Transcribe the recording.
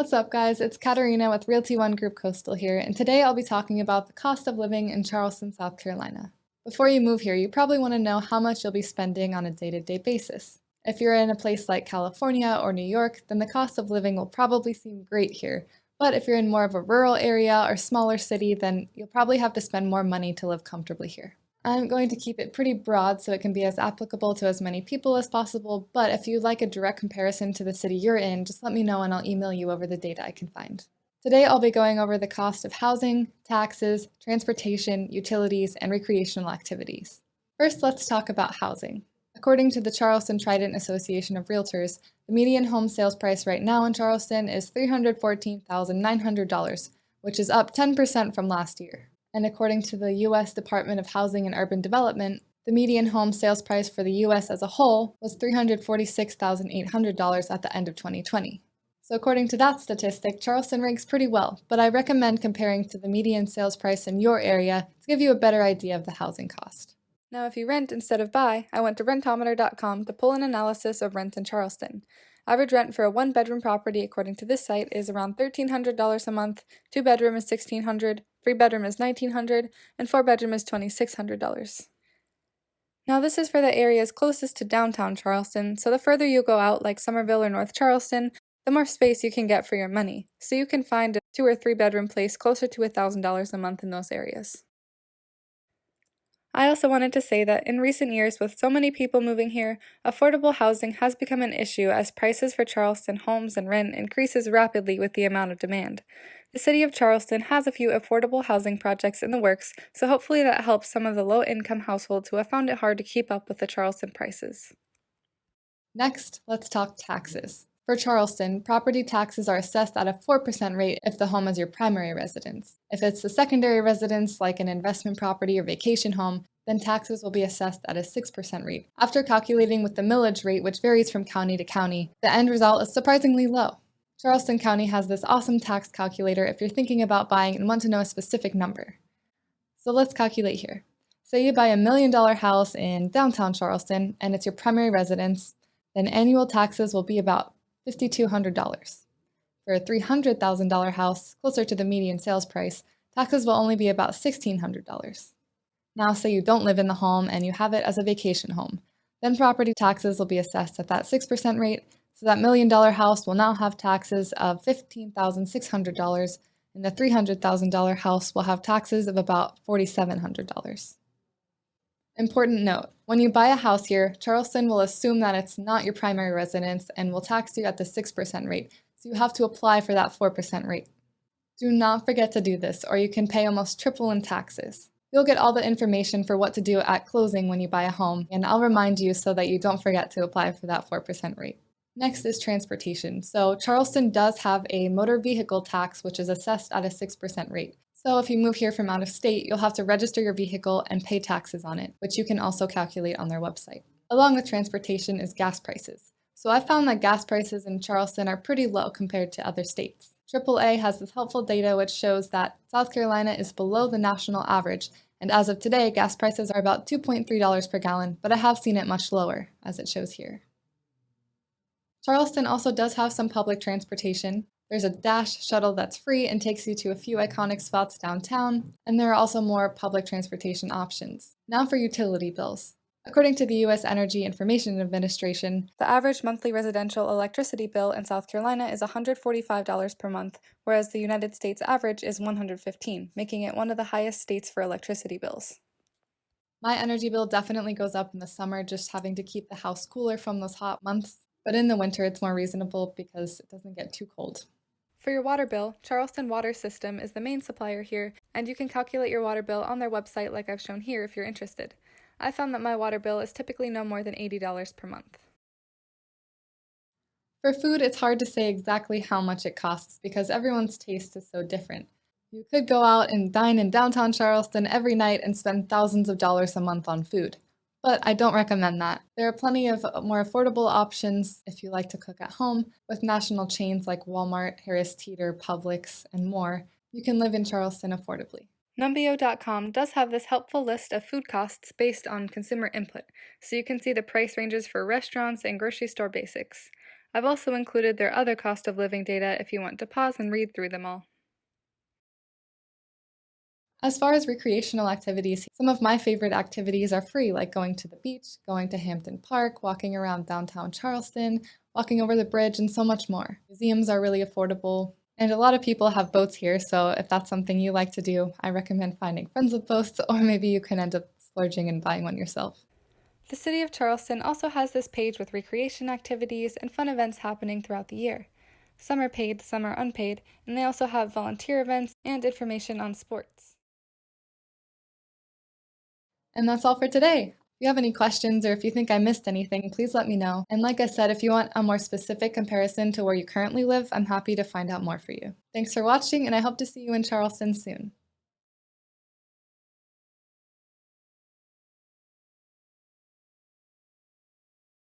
What's up, guys? It's Katarina with Realty One Group Coastal here, and today I'll be talking about the cost of living in Charleston, South Carolina. Before you move here, you probably want to know how much you'll be spending on a day-to-day basis. If you're in a place like California or New York, then the cost of living will probably seem great here. But if you're in more of a rural area or smaller city, then you'll probably have to spend more money to live comfortably here. I'm going to keep it pretty broad so it can be as applicable to as many people as possible, but if you'd like a direct comparison to the city you're in, just let me know and I'll email you over the data I can find. Today I'll be going over the cost of housing, taxes, transportation, utilities, and recreational activities. First, let's talk about housing. According to the Charleston Trident Association of Realtors, the median home sales price right now in Charleston is $314,900, which is up 10% from last year. And according to the U.S. Department of Housing and Urban Development, the median home sales price for the U.S. as a whole was $346,800 at the end of 2020. So according to that statistic, Charleston ranks pretty well, but I recommend comparing to the median sales price in your area to give you a better idea of the housing cost. Now, if you rent instead of buy, I went to rentometer.com to pull an analysis of rent in Charleston. Average rent for a one-bedroom property, according to this site, is around $1,300 a month, two-bedroom is $1,600, three-bedroom is $1,900, and four-bedroom is $2,600. Now, this is for the areas closest to downtown Charleston, so the further you go out, like Somerville or North Charleston, the more space you can get for your money, so you can find a two- or three-bedroom place closer to $1,000 a month in those areas. I also wanted to say that in recent years, with so many people moving here, affordable housing has become an issue as prices for Charleston homes and rent increases rapidly with the amount of demand. The city of Charleston has a few affordable housing projects in the works, so hopefully that helps some of the low-income households who have found it hard to keep up with the Charleston prices. Next, let's talk taxes. For Charleston, property taxes are assessed at a 4% rate if the home is your primary residence. If it's a secondary residence, like an investment property or vacation home, then taxes will be assessed at a 6% rate. After calculating with the millage rate, which varies from county to county, the end result is surprisingly low. Charleston County has this awesome tax calculator if you're thinking about buying and want to know a specific number. So let's calculate here. Say you buy a $1 million house in downtown Charleston and it's your primary residence, then annual taxes will be about $5,200. For a $300,000 house, closer to the median sales price, taxes will only be about $1,600. Now, say you don't live in the home and you have it as a vacation home. Then property taxes will be assessed at that 6% rate, so that $1 million house will now have taxes of $15,600, and the $300,000 house will have taxes of about $4,700. Important note, when you buy a house here, Charleston will assume that it's not your primary residence and will tax you at the 6% rate, so you have to apply for that 4% rate. Do not forget to do this, or you can pay almost triple in taxes. You'll get all the information for what to do at closing when you buy a home, and I'll remind you so that you don't forget to apply for that 4% rate. Next is transportation. So Charleston does have a motor vehicle tax, which is assessed at a 6% rate. So if you move here from out of state, you'll have to register your vehicle and pay taxes on it, which you can also calculate on their website. Along with transportation is gas prices. So I found that gas prices in Charleston are pretty low compared to other states. AAA has this helpful data which shows that South Carolina is below the national average, and as of today, gas prices are about $2.3 per gallon, but I have seen it much lower, as it shows here. Charleston also does have some public transportation. There's a Dash shuttle that's free and takes you to a few iconic spots downtown, and there are also more public transportation options. Now for utility bills. According to the U.S. Energy Information Administration, the average monthly residential electricity bill in South Carolina is $145 per month, whereas the United States average is $115, making it one of the highest states for electricity bills. My energy bill definitely goes up in the summer, just having to keep the house cooler from those hot months, but in the winter it's more reasonable because it doesn't get too cold. For your water bill, Charleston Water System is the main supplier here, and you can calculate your water bill on their website like I've shown here if you're interested. I found that my water bill is typically no more than $80 per month. For food, it's hard to say exactly how much it costs because everyone's taste is so different. You could go out and dine in downtown Charleston every night and spend thousands of dollars a month on food. But I don't recommend that. There are plenty of more affordable options if you like to cook at home, with national chains like Walmart, Harris Teeter, Publix, and more. You can live in Charleston affordably. Numbeo.com does have this helpful list of food costs based on consumer input, so you can see the price ranges for restaurants and grocery store basics. I've also included their other cost of living data if you want to pause and read through them all. As far as recreational activities, some of my favorite activities are free, like going to the beach, going to Hampton Park, walking around downtown Charleston, walking over the bridge, and so much more. Museums are really affordable, and a lot of people have boats here, so if that's something you like to do, I recommend finding friends with boats, or maybe you can end up splurging and buying one yourself. The city of Charleston also has this page with recreation activities and fun events happening throughout the year. Some are paid, some are unpaid, and they also have volunteer events and information on sports. And that's all for today. If you have any questions or if you think I missed anything, please let me know. And like I said, if you want a more specific comparison to where you currently live, I'm happy to find out more for you. Thanks for watching, and I hope to see you in Charleston soon.